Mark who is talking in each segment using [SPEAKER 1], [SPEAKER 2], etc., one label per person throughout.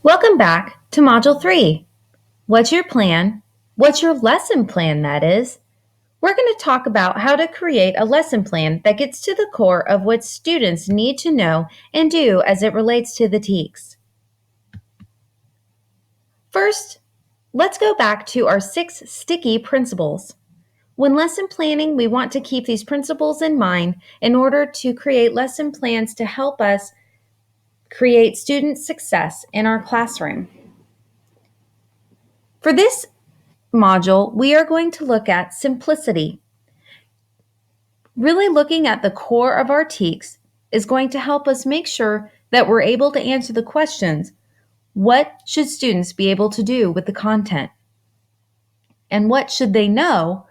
[SPEAKER 1] Welcome back to Module 3. What's your plan? What's your lesson plan, that is? We're going to talk about how to create a lesson plan that gets to the core of what students need to know and do as it relates to the TEKS. First, let's go back to our 6 sticky principles. When lesson planning, we want to keep these principles in mind in order to create lesson plans to help us create student success in our classroom. For this module, we are going to look at simplicity. Really looking at the core of our TEKS is going to help us make sure that we're able to answer the questions, what should students be able to do with the content? And what should they know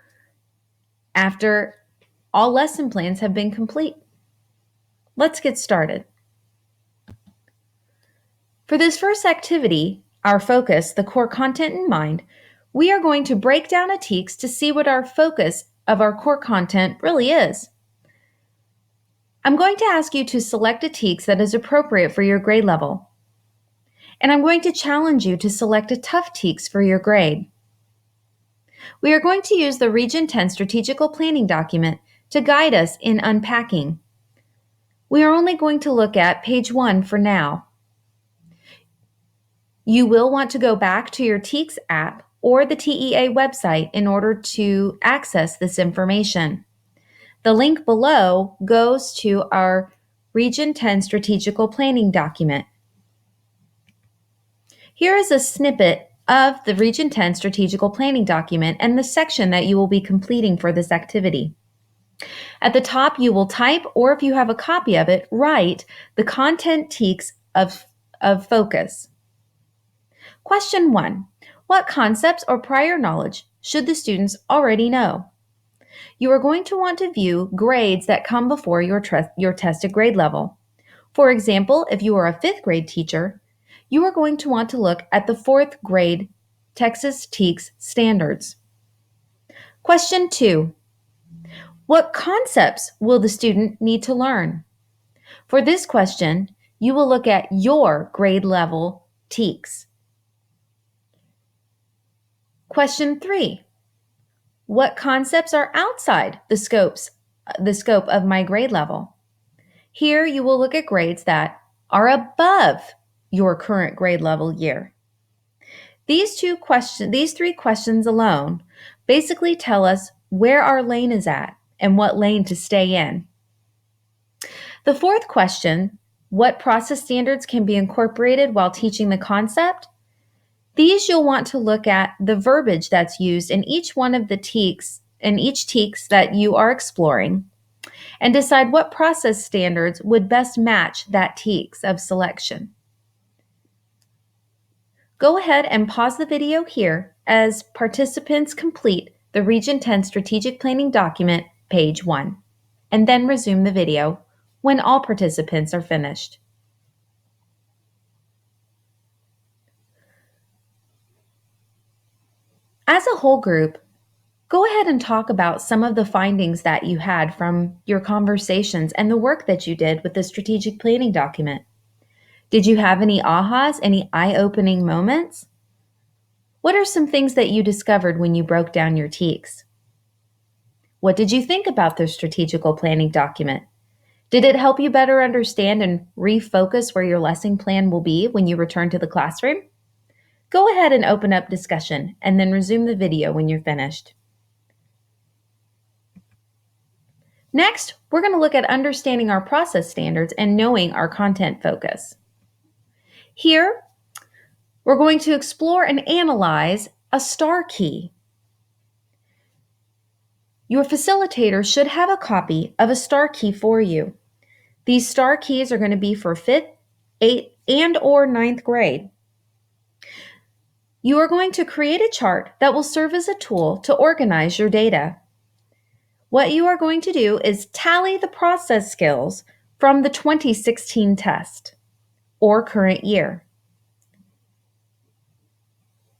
[SPEAKER 1] after all lesson plans have been complete? Let's get started. For this first activity, our focus, the core content in mind, we are going to break down a TEKS to see what our focus of our core content really is. I'm going to ask you to select a TEKS that is appropriate for your grade level. And I'm going to challenge you to select a tough TEKS for your grade. We are going to use the Region 10 Strategical Planning document to guide us in unpacking. We are only going to look at page 1 for now. You will want to go back to your TEKS app or the TEA website in order to access this information. The link below goes to our Region 10 Strategical Planning document. Here is a snippet of the Region 10 Strategical Planning document and the section that you will be completing for this activity. At the top, you will type, or if you have a copy of it, write the content TEKS of focus. Question 1. What concepts or prior knowledge should the students already know? You are going to want to view grades that come before your tested grade level. For example, if you are a 5th grade teacher, you are going to want to look at the 4th grade Texas TEKS standards. Question 2. What concepts will the student need to learn? For this question, you will look at your grade level TEKS. Question 3. What concepts are outside the scope of my grade level? Here you will look at grades that are above your current grade level year. These 3 questions alone basically tell us where our lane is at and what lane to stay in. The 4th question, what process standards can be incorporated while teaching the concept? These you'll want to look at the verbiage that's used in each one of the TEKS, in each TEKS that you are exploring, and decide what process standards would best match that TEKS of selection. Go ahead and pause the video here as participants complete the Region 10 Strategic Planning document, page 1, and then resume the video when all participants are finished. As a whole group, go ahead and talk about some of the findings that you had from your conversations and the work that you did with the strategic planning document. Did you have any ahas, any eye-opening moments? What are some things that you discovered when you broke down your TEKS? What did you think about the strategical planning document? Did it help you better understand and refocus where your lesson plan will be when you return to the classroom? Go ahead and open up discussion and then resume the video when you're finished. Next, we're going to look at understanding our process standards and knowing our content focus. Here, we're going to explore and analyze a STAR key. Your facilitator should have a copy of a STAR key for you. These STAR keys are going to be for 5th, 8th, and or 9th grade. You are going to create a chart that will serve as a tool to organize your data. What you are going to do is tally the process skills from the 2016 test or current year.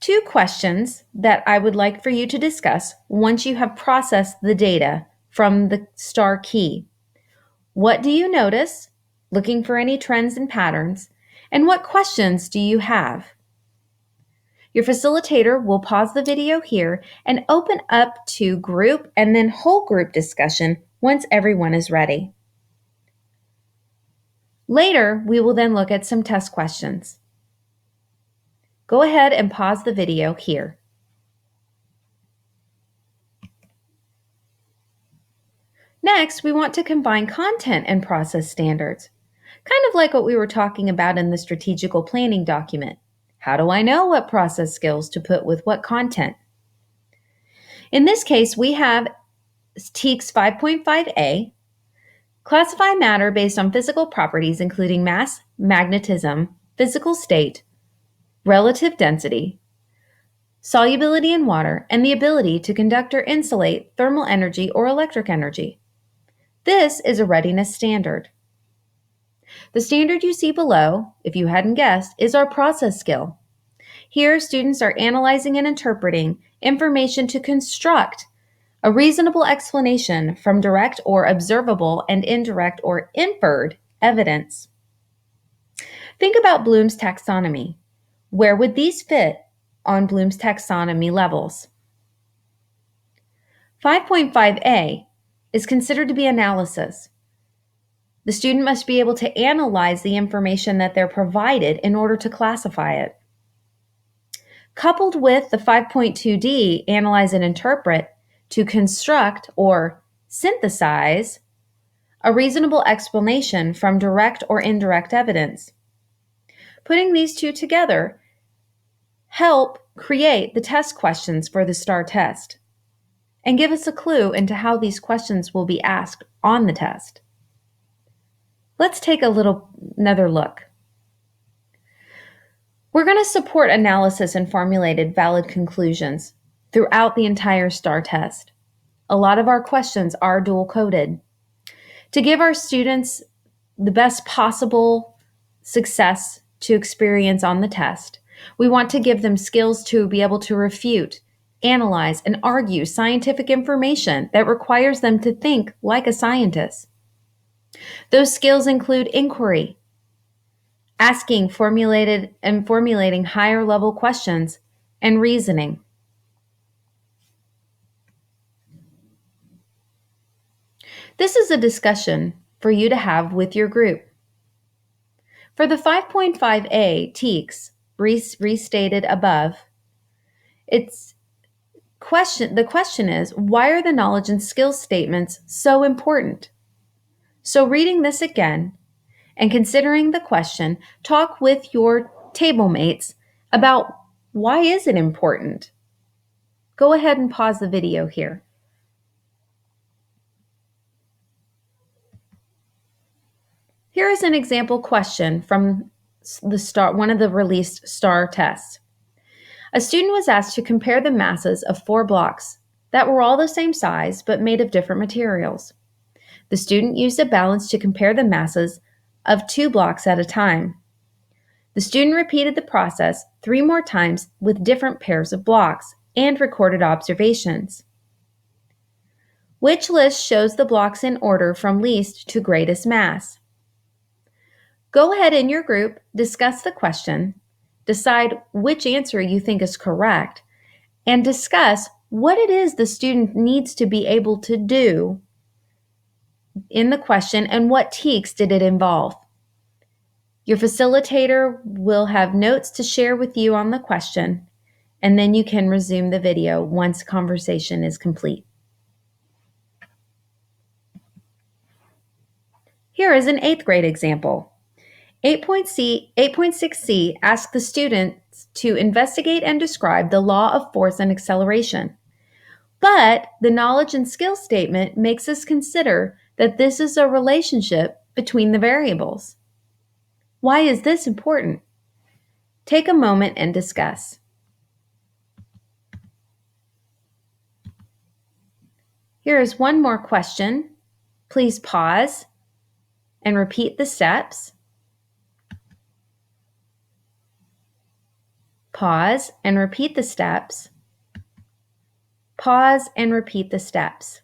[SPEAKER 1] 2 questions that I would like for you to discuss once you have processed the data from the STAR key. What do you notice? Looking for any trends and patterns. And what questions do you have? Your facilitator will pause the video here and open up to group and then whole group discussion once everyone is ready. Later, we will then look at some test questions. Go ahead and pause the video here. Next, we want to combine content and process standards, kind of like what we were talking about in the strategical planning document. How do I know what process skills to put with what content? In this case, we have TEKS 5.5a, classify matter based on physical properties including mass, magnetism, physical state, relative density, solubility in water, and the ability to conduct or insulate thermal energy or electric energy. This is a readiness standard. The standard you see below, if you hadn't guessed, is our process skill. Here, students are analyzing and interpreting information to construct a reasonable explanation from direct or observable and indirect or inferred evidence. Think about Bloom's taxonomy. Where would these fit on Bloom's taxonomy levels? 5.5a is considered to be analysis. The student must be able to analyze the information that they're provided in order to classify it. Coupled with the 5.2d, analyze and interpret, to construct or synthesize a reasonable explanation from direct or indirect evidence. Putting these two together help create the test questions for the STAR test and give us a clue into how these questions will be asked on the test. Let's take another look. We're going to support analysis and formulated valid conclusions throughout the entire STAR test. A lot of our questions are dual-coded. To give our students the best possible success to experience on the test, we want to give them skills to be able to refute, analyze, and argue scientific information that requires them to think like a scientist. Those skills include inquiry, asking, formulating higher level questions, and reasoning. This is a discussion for you to have with your group. For the 5.5a TEKS, restated above, the question is, why are the knowledge and skills statements so important? So reading this again and considering the question, talk with your table mates about why is it important. Go ahead and pause the video here. Here is an example question from one of the released STAR tests. A student was asked to compare the masses of 4 blocks that were all the same size but made of different materials. The student used a balance to compare the masses of 2 blocks at a time. The student repeated the process 3 more times with different pairs of blocks and recorded observations. Which list shows the blocks in order from least to greatest mass? Go ahead in your group, discuss the question, decide which answer you think is correct, and discuss what it is the student needs to be able to do in the question and what TEKS did it involve. Your facilitator will have notes to share with you on the question, and then you can resume the video once conversation is complete. Here is an 8th grade example. 8.6c asks the students to investigate and describe the law of force and acceleration. But the knowledge and skill statement makes us consider that this is a relationship between the variables. Why is this important? Take a moment and discuss. Here is one more question. Please pause and repeat the steps. Pause and repeat the steps. Pause and repeat the steps.